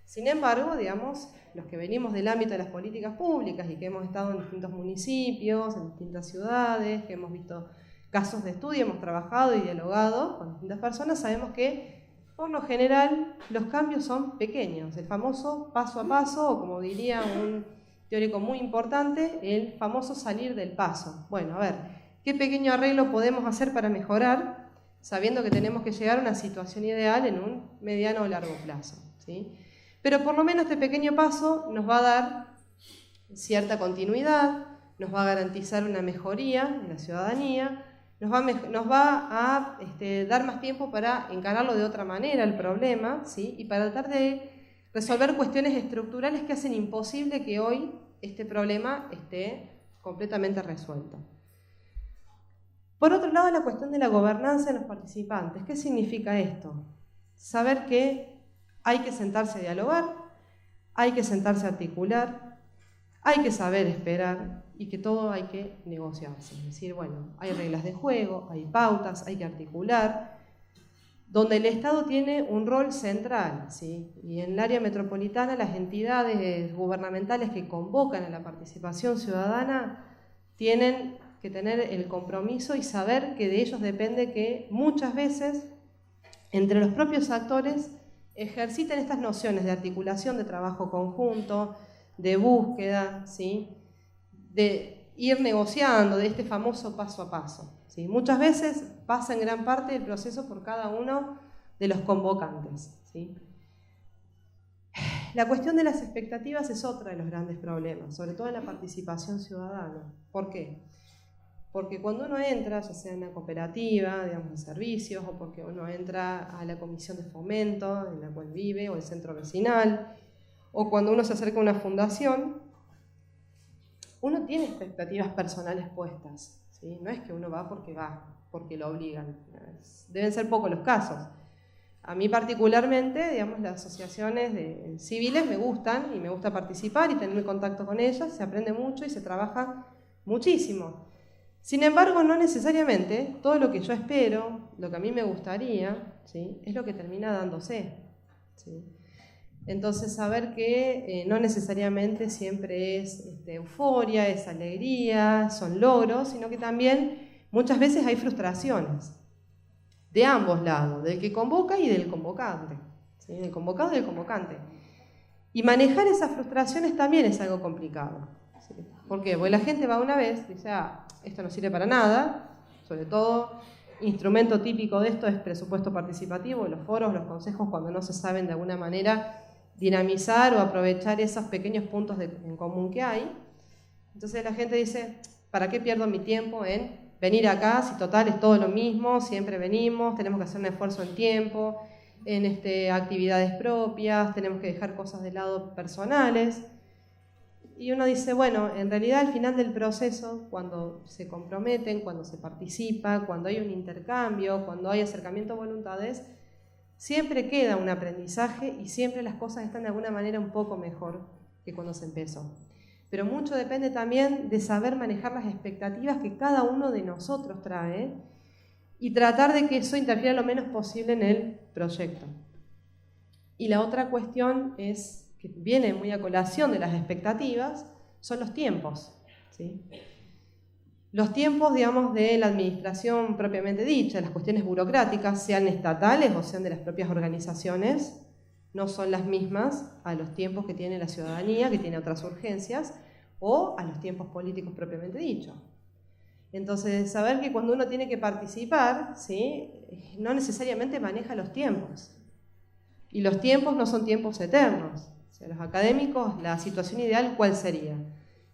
Sin embargo, digamos, los que venimos del ámbito de las políticas públicas y que hemos estado en distintos municipios, en distintas ciudades, que hemos visto casos de estudio, hemos trabajado y dialogado con distintas personas, sabemos que por lo general los cambios son pequeños, el famoso paso a paso, o como diría un teórico muy importante, el famoso salir del paso. Bueno, a ver, ¿qué pequeño arreglo podemos hacer para mejorar, sabiendo que tenemos que llegar a una situación ideal en un mediano o largo plazo, ¿sí? Pero por lo menos este pequeño paso nos va a dar cierta continuidad, nos va a garantizar una mejoría en la ciudadanía, nos va a dar más tiempo para encararlo de otra manera el problema, ¿sí? Y para tratar de resolver cuestiones estructurales que hacen imposible que hoy este problema esté completamente resuelto. Por otro lado, la cuestión de la gobernanza de los participantes. ¿Qué significa esto? Saber que hay que sentarse a dialogar, hay que sentarse a articular, hay que saber esperar y que todo hay que negociarse. Es decir, bueno, hay reglas de juego, hay pautas, hay que articular. donde el Estado tiene un rol central, ¿sí? Y en el área metropolitana las entidades gubernamentales que convocan a la participación ciudadana tienen que tener el compromiso y saber que de ellos depende que muchas veces entre los propios actores ejerciten estas nociones de articulación, de trabajo conjunto, de búsqueda, ¿sí? De ir negociando, de este famoso paso a paso. ¿Sí? Muchas veces pasa en gran parte del proceso por cada uno de los convocantes. ¿Sí? La cuestión de las expectativas es otro de los grandes problemas, sobre todo en la participación ciudadana. ¿Por qué? Porque cuando uno entra, ya sea en una cooperativa, digamos, de servicios, o porque uno entra a la comisión de fomento en la cual vive, o el centro vecinal, o cuando uno se acerca a una fundación, uno tiene expectativas personales puestas. ¿Sí? No es que uno va, porque lo obligan. Deben ser pocos los casos. A mí particularmente, digamos, las asociaciones civiles me gustan y me gusta participar y tener contacto con ellas, se aprende mucho y se trabaja muchísimo. Sin embargo, no necesariamente todo lo que yo espero, lo que a mí me gustaría, ¿sí? Es lo que termina dándose. ¿Sí? Entonces, saber que no necesariamente siempre es euforia, es alegría, son logros, sino que también muchas veces hay frustraciones de ambos lados, del que convoca y del convocante, ¿sí? Del convocado y del convocante. Y manejar esas frustraciones también es algo complicado. ¿Sí? ¿Por qué? Porque la gente va una vez y dice, esto no sirve para nada, sobre todo, instrumento típico de esto es presupuesto participativo, los foros, los consejos, cuando no se saben de alguna manera dinamizar o aprovechar esos pequeños puntos en común que hay. Entonces la gente dice, ¿para qué pierdo mi tiempo en venir acá si total es todo lo mismo, siempre venimos, tenemos que hacer un esfuerzo en tiempo, en actividades propias, tenemos que dejar cosas de lado personales? Y uno dice, bueno, en realidad al final del proceso, cuando se comprometen, cuando se participa, cuando hay un intercambio, cuando hay acercamiento a voluntades, siempre queda un aprendizaje y siempre las cosas están de alguna manera un poco mejor que cuando se empezó. Pero mucho depende también de saber manejar las expectativas que cada uno de nosotros trae y tratar de que eso interfiera lo menos posible en el proyecto. Y la otra cuestión es, que viene muy a colación de las expectativas, son los tiempos. ¿Sí? Los tiempos, digamos, de la administración propiamente dicha, las cuestiones burocráticas, sean estatales o sean de las propias organizaciones, no son las mismas a los tiempos que tiene la ciudadanía, que tiene otras urgencias, o a los tiempos políticos propiamente dicho. Entonces, saber que cuando uno tiene que participar, ¿sí? No necesariamente maneja los tiempos. Y los tiempos no son tiempos eternos. O sea, los académicos, la situación ideal, ¿cuál sería?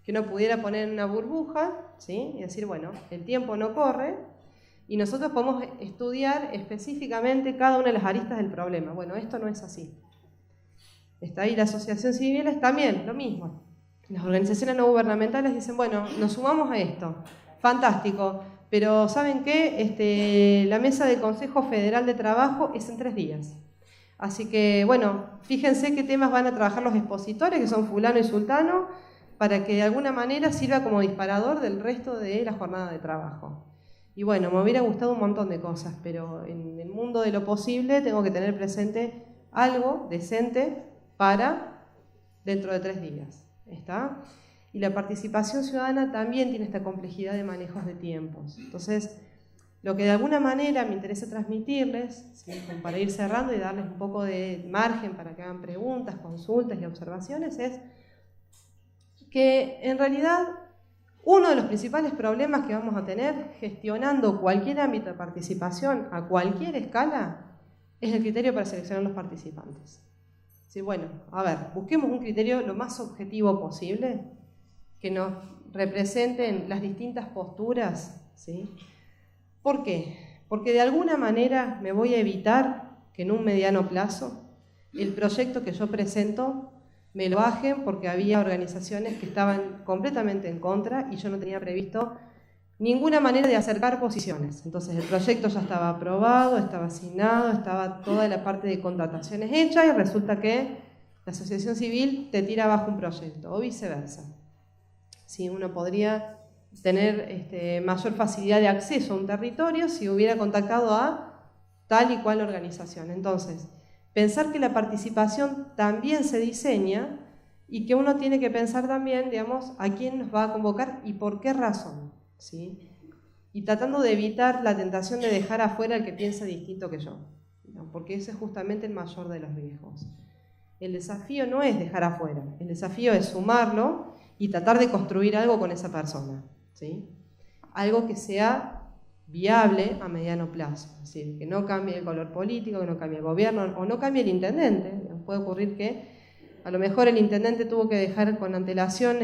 Que uno pudiera poner en una burbuja, ¿sí? Y decir, bueno, el tiempo no corre, y nosotros podemos estudiar específicamente cada una de las aristas del problema. Bueno, esto no es así. Está ahí la asociación civil, es también lo mismo. Las organizaciones no gubernamentales dicen, bueno, nos sumamos a esto, fantástico, pero ¿saben qué? La mesa del Consejo Federal de Trabajo es en 3 días. Así que, bueno, fíjense qué temas van a trabajar los expositores, que son fulano y sultano, para que de alguna manera sirva como disparador del resto de la jornada de trabajo. Y bueno, me hubiera gustado un montón de cosas, pero en el mundo de lo posible tengo que tener presente algo decente para dentro de 3 días. ¿Está? Y la participación ciudadana también tiene esta complejidad de manejos de tiempos. Entonces, lo que de alguna manera me interesa transmitirles, ¿sí? Para ir cerrando y darles un poco de margen para que hagan preguntas, consultas y observaciones, es que en realidad uno de los principales problemas que vamos a tener gestionando cualquier ámbito de participación a cualquier escala es el criterio para seleccionar los participantes. Sí, bueno, a ver, busquemos un criterio lo más objetivo posible que nos representen las distintas posturas, ¿sí? ¿Por qué? Porque de alguna manera me voy a evitar que en un mediano plazo el proyecto que yo presento me lo bajen porque había organizaciones que estaban completamente en contra y yo no tenía previsto ninguna manera de acercar posiciones. Entonces el proyecto ya estaba aprobado, estaba asignado, estaba toda la parte de contrataciones hecha y resulta que la asociación civil te tira abajo un proyecto o viceversa. Sí, uno podría tener mayor facilidad de acceso a un territorio si hubiera contactado a tal y cual organización. Entonces, pensar que la participación también se diseña y que uno tiene que pensar también, digamos, a quién nos va a convocar y por qué razón, ¿sí? Y tratando de evitar la tentación de dejar afuera al que piensa distinto que yo, ¿no? Porque ese es justamente el mayor de los riesgos. El desafío no es dejar afuera, el desafío es sumarlo y tratar de construir algo con esa persona, ¿sí? Algo que sea viable a mediano plazo, es decir, que no cambie el color político, que no cambie el gobierno o no cambie el intendente. Puede ocurrir que a lo mejor el intendente tuvo que dejar con antelación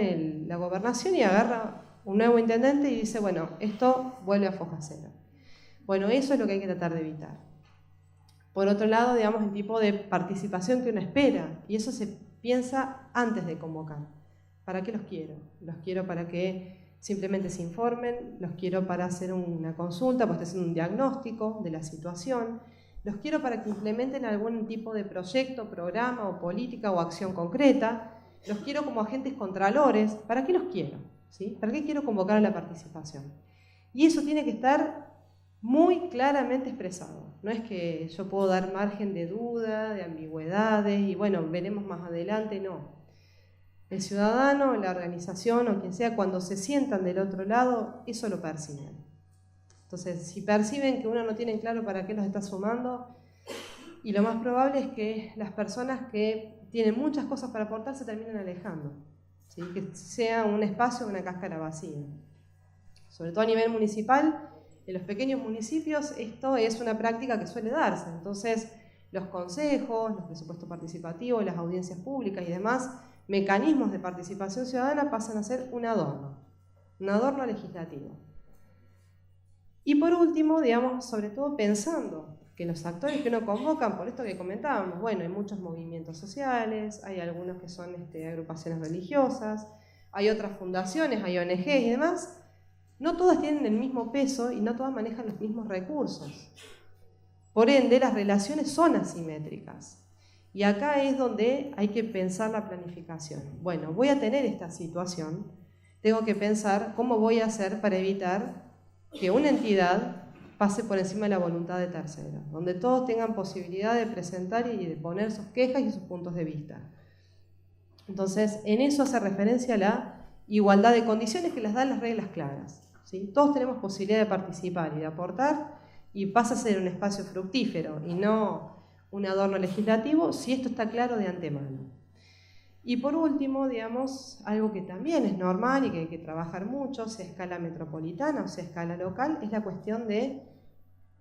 la gobernación y agarra un nuevo intendente y dice, bueno, esto vuelve a foja cero. Bueno, eso es lo que hay que tratar de evitar. Por otro lado, digamos, el tipo de participación que uno espera, y eso se piensa antes de convocar. ¿Para qué los quiero? Los quiero para que simplemente se informen, los quiero para hacer una consulta, pues hacer un diagnóstico de la situación, los quiero para que implementen algún tipo de proyecto, programa o política o acción concreta, los quiero como agentes contralores. ¿Para qué los quiero? ¿Sí? ¿Para qué quiero convocar a la participación? Y eso tiene que estar muy claramente expresado. No es que yo puedo dar margen de duda, de ambigüedades, y bueno, veremos más adelante, no. El ciudadano, la organización o quien sea, cuando se sientan del otro lado, eso lo perciben. Entonces, si perciben que uno no tiene claro para qué los está sumando, y lo más probable es que las personas que tienen muchas cosas para aportar se terminen alejando, ¿sí? Que sea un espacio, una cáscara vacía. Sobre todo a nivel municipal, en los pequeños municipios esto es una práctica que suele darse. Entonces, los consejos, los presupuestos participativos, las audiencias públicas y demás mecanismos de participación ciudadana pasan a ser un adorno legislativo. Y por último, digamos, sobre todo pensando que los actores que uno convocan, por esto que comentábamos, bueno, hay muchos movimientos sociales, hay algunos que son agrupaciones religiosas, hay otras fundaciones, hay ONGs y demás, no todas tienen el mismo peso y no todas manejan los mismos recursos. Por ende, las relaciones son asimétricas. Y acá es donde hay que pensar la planificación. Bueno, voy a tener esta situación, tengo que pensar cómo voy a hacer para evitar que una entidad pase por encima de la voluntad de terceros, donde todos tengan posibilidad de presentar y de poner sus quejas y sus puntos de vista. Entonces, en eso hace referencia a la igualdad de condiciones que les dan las reglas claras, ¿sí? Todos tenemos posibilidad de participar y de aportar, y pasa a ser un espacio fructífero y no un adorno legislativo si esto está claro de antemano. Y por último, digamos, algo que también es normal y que hay que trabajar mucho, sea a escala metropolitana o sea a escala local, es la cuestión de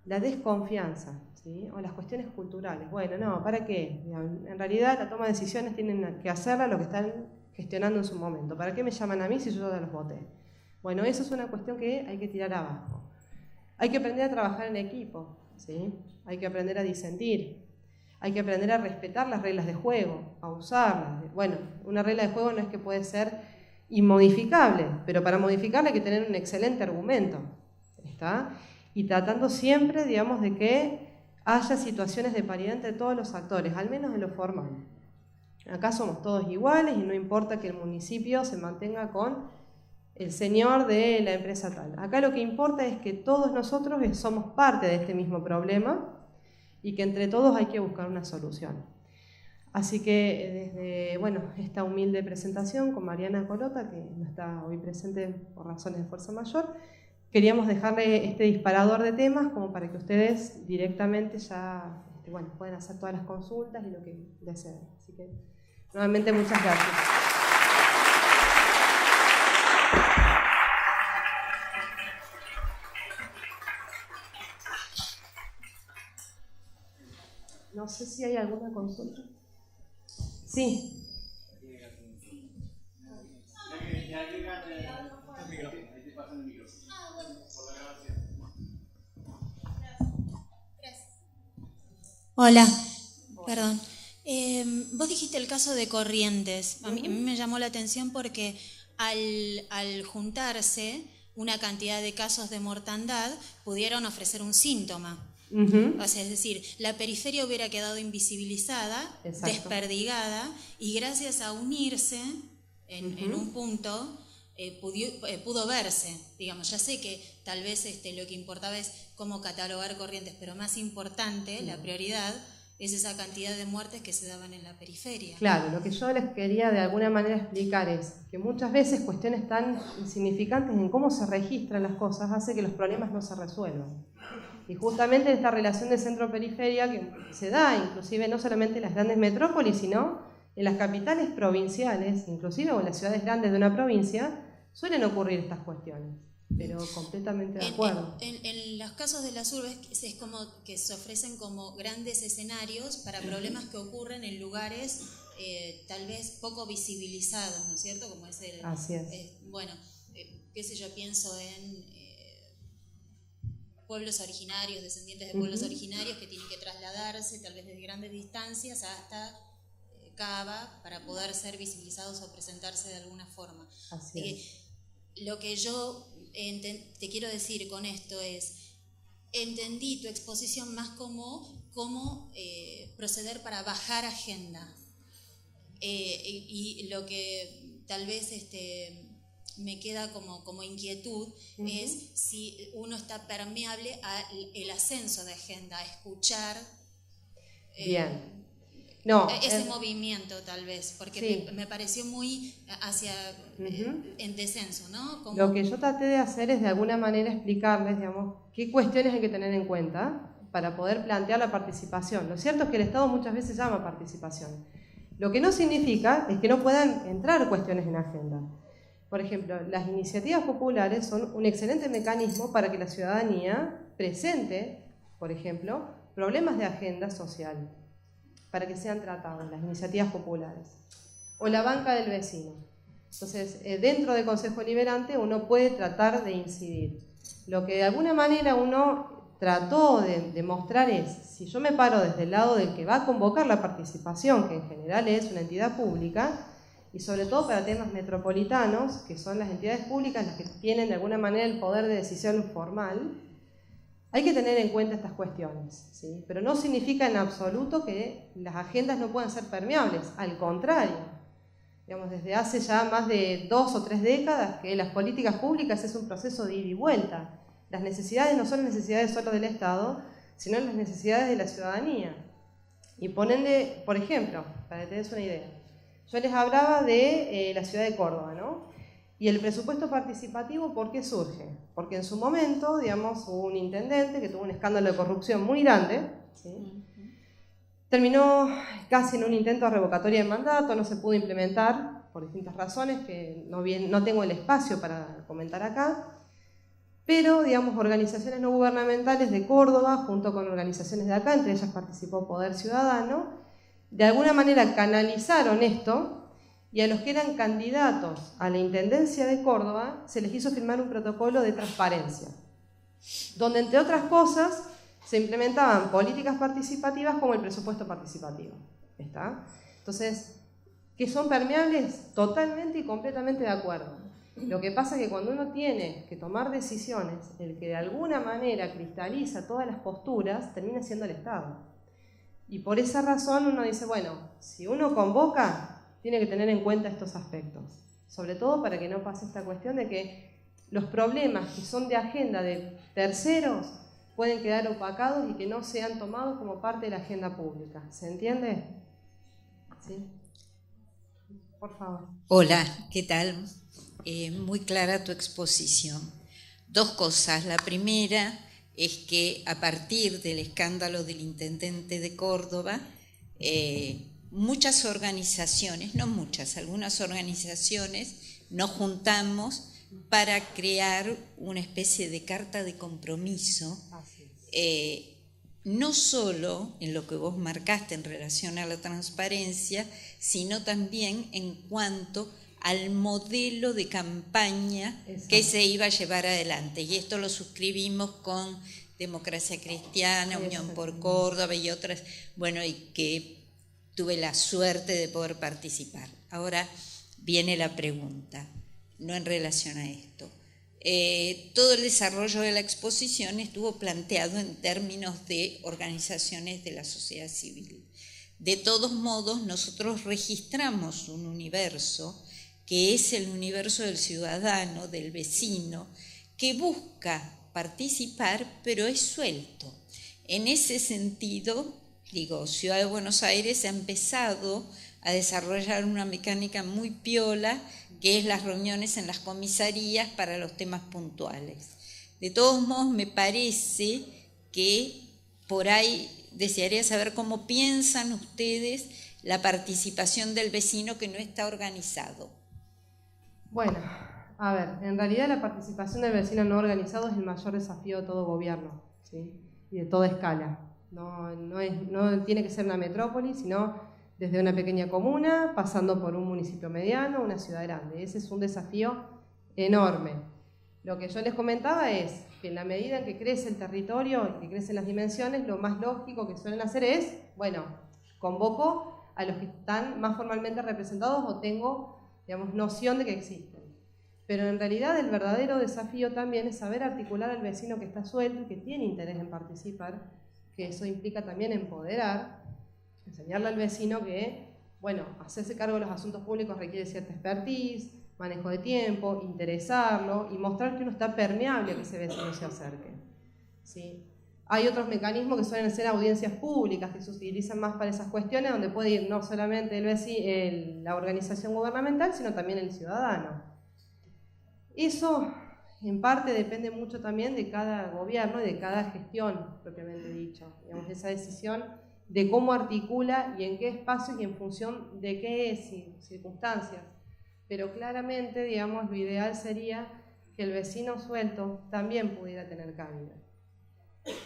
la desconfianza, ¿sí? O las cuestiones culturales. Bueno, no, ¿para qué? En realidad la toma de decisiones tienen que hacerla los que están gestionando en su momento. ¿Para qué me llaman a mí si yo ya los voté? Bueno, eso es una cuestión que hay que tirar abajo. Hay que aprender a trabajar en equipo, ¿sí? Hay que aprender a disentir. Hay que aprender a respetar las reglas de juego, a usarlas. Bueno, una regla de juego no es que puede ser inmodificable, pero para modificarla hay que tener un excelente argumento, ¿está? Y tratando siempre, digamos, de que haya situaciones de paridad entre todos los actores, al menos en lo formal. Acá somos todos iguales y no importa que el municipio se mantenga con el señor de la empresa tal. Acá lo que importa es que todos nosotros somos parte de este mismo problema y que entre todos hay que buscar una solución. Así que desde, bueno, esta humilde presentación con Mariana Colota, que no está hoy presente por razones de fuerza mayor, queríamos dejarle este disparador de temas como para que ustedes directamente ya bueno, pueden hacer todas las consultas y lo que deseen. Así que nuevamente muchas gracias. No sé si hay alguna consulta. Sí. Hola, perdón. Vos dijiste el caso de Corrientes. A mí me llamó la atención porque al juntarse una cantidad de casos de mortandad pudieron ofrecer un síntoma. O sea, es decir, la periferia hubiera quedado invisibilizada, desperdigada, y gracias a unirse en un punto pudo verse, digamos. Ya sé que tal vez lo que importaba es cómo catalogar Corrientes, pero más importante, la prioridad, es esa cantidad de muertes que se daban en la periferia. Claro, lo que yo les quería de alguna manera explicar es que muchas veces cuestiones tan insignificantes en cómo se registran las cosas hace que los problemas no se resuelvan. Y justamente esta relación de centro-periferia que se da inclusive no solamente en las grandes metrópolis, sino en las capitales provinciales, inclusive o en las ciudades grandes de una provincia, suelen ocurrir estas cuestiones, pero completamente de acuerdo. En los casos de las urbes es como que se ofrecen como grandes escenarios para problemas que ocurren en lugares tal vez poco visibilizados, ¿no es cierto? Como es el, Así es. Bueno, qué sé yo, pienso en pueblos originarios, descendientes de pueblos originarios que tienen que trasladarse tal vez desde grandes distancias hasta Cava para poder ser visibilizados o presentarse de alguna forma. Así es. Lo que yo te quiero decir con esto es, entendí tu exposición más como cómo proceder para bajar agenda. Y lo que tal vez me queda como inquietud es si uno está permeable al ascenso de agenda, a escuchar Bien. No, ese movimiento tal vez, porque sí. me pareció muy hacia en descenso, ¿no? Como... Lo que yo traté de hacer es de alguna manera explicarles, digamos, qué cuestiones hay que tener en cuenta para poder plantear la participación. Lo cierto es que el Estado muchas veces llama participación. Lo que no significa es que no puedan entrar cuestiones en agenda. Por ejemplo, las iniciativas populares son un excelente mecanismo para que la ciudadanía presente, por ejemplo, problemas de agenda social, para que sean tratados, las iniciativas populares. O la banca del vecino. Entonces, dentro del Consejo Deliberante uno puede tratar de incidir. Lo que de alguna manera uno trató de mostrar es, si yo me paro desde el lado del que va a convocar la participación, que en general es una entidad pública, y sobre todo para temas metropolitanos, que son las entidades públicas las que tienen de alguna manera el poder de decisión formal, hay que tener en cuenta estas cuestiones, ¿sí? Pero no significa en absoluto que las agendas no puedan ser permeables, al contrario. Digamos, desde hace ya más de 2 o 3 décadas que las políticas públicas es un proceso de ida y vuelta. Las necesidades no son necesidades solo del Estado, sino las necesidades de la ciudadanía. Y ponenle, por ejemplo, para que te des una idea, yo les hablaba de la ciudad de Córdoba, ¿no? Y el presupuesto participativo, ¿por qué surge? Porque en su momento, digamos, hubo un intendente que tuvo un escándalo de corrupción muy grande, ¿sí? Terminó casi en un intento de revocatoria de mandato, no se pudo implementar por distintas razones que no tengo el espacio para comentar acá, pero, digamos, organizaciones no gubernamentales de Córdoba, junto con organizaciones de acá, entre ellas participó Poder Ciudadano, de alguna manera canalizaron esto. Y a los que eran candidatos a la Intendencia de Córdoba se les hizo firmar un protocolo de transparencia, donde entre otras cosas se implementaban políticas participativas como el presupuesto participativo. ¿Está? Entonces, ¿que son permeables? Totalmente y completamente de acuerdo. Lo que pasa es que cuando uno tiene que tomar decisiones, el que de alguna manera cristaliza todas las posturas termina siendo el Estado. Y por esa razón uno dice, bueno, si uno convoca, tiene que tener en cuenta estos aspectos, sobre todo para que no pase esta cuestión de que los problemas que son de agenda de terceros pueden quedar opacados y que no sean tomados como parte de la agenda pública. ¿Se entiende? ¿Sí? Por favor. Hola, ¿qué tal? Muy clara tu exposición. 2 cosas. La primera es que a partir del escándalo del intendente de Córdoba, muchas organizaciones, no muchas, algunas organizaciones nos juntamos para crear una especie de carta de compromiso, no solo en lo que vos marcaste en relación a la transparencia, sino también en cuanto al modelo de campaña que se iba a llevar adelante. Y esto lo suscribimos con Democracia Cristiana, Unión por Córdoba y otras, bueno, y que tuve la suerte de poder participar. Ahora viene la pregunta, no en relación a esto. Todo el desarrollo de la exposición estuvo planteado en términos de organizaciones de la sociedad civil. De todos modos, nosotros registramos un universo que es el universo del ciudadano, del vecino, que busca participar, pero es suelto. En ese sentido, Ciudad de Buenos Aires ha empezado a desarrollar una mecánica muy piola, que es las reuniones en las comisarías para los temas puntuales. De todos modos, me parece que por ahí desearía saber cómo piensan ustedes la participación del vecino que no está organizado. Bueno, a ver, en realidad la participación del vecino no organizado es el mayor desafío de todo gobierno, ¿sí? Y de toda escala. No tiene que ser una metrópoli, sino desde una pequeña comuna, pasando por un municipio mediano, una ciudad grande. Ese es un desafío enorme. Lo que yo les comentaba es que en la medida en que crece el territorio y que crecen las dimensiones, lo más lógico que suelen hacer es, bueno, convoco a los que están más formalmente representados o tengo, digamos, noción de que existen. Pero en realidad el verdadero desafío también es saber articular al vecino que está suelto y que tiene interés en participar, que eso implica también empoderar, enseñarle al vecino que, bueno, hacerse cargo de los asuntos públicos requiere cierta expertise, manejo de tiempo, interesarlo y mostrar que uno está permeable a que ese vecino se acerque, ¿sí? Hay otros mecanismos que suelen ser audiencias públicas que se utilizan más para esas cuestiones, donde puede ir no solamente la organización gubernamental, sino también el ciudadano. Eso, en parte, depende mucho también de cada gobierno y de cada gestión, propiamente dicho. Digamos, esa decisión de cómo articula y en qué espacio y en función de qué circunstancias. Pero claramente, digamos, lo ideal sería que el vecino suelto también pudiera tener cabida.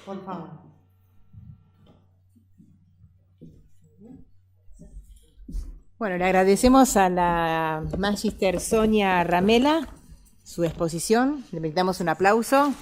Por favor. Bueno, le agradecemos a la Magister Sonia Ramela su exposición. Le brindamos un aplauso.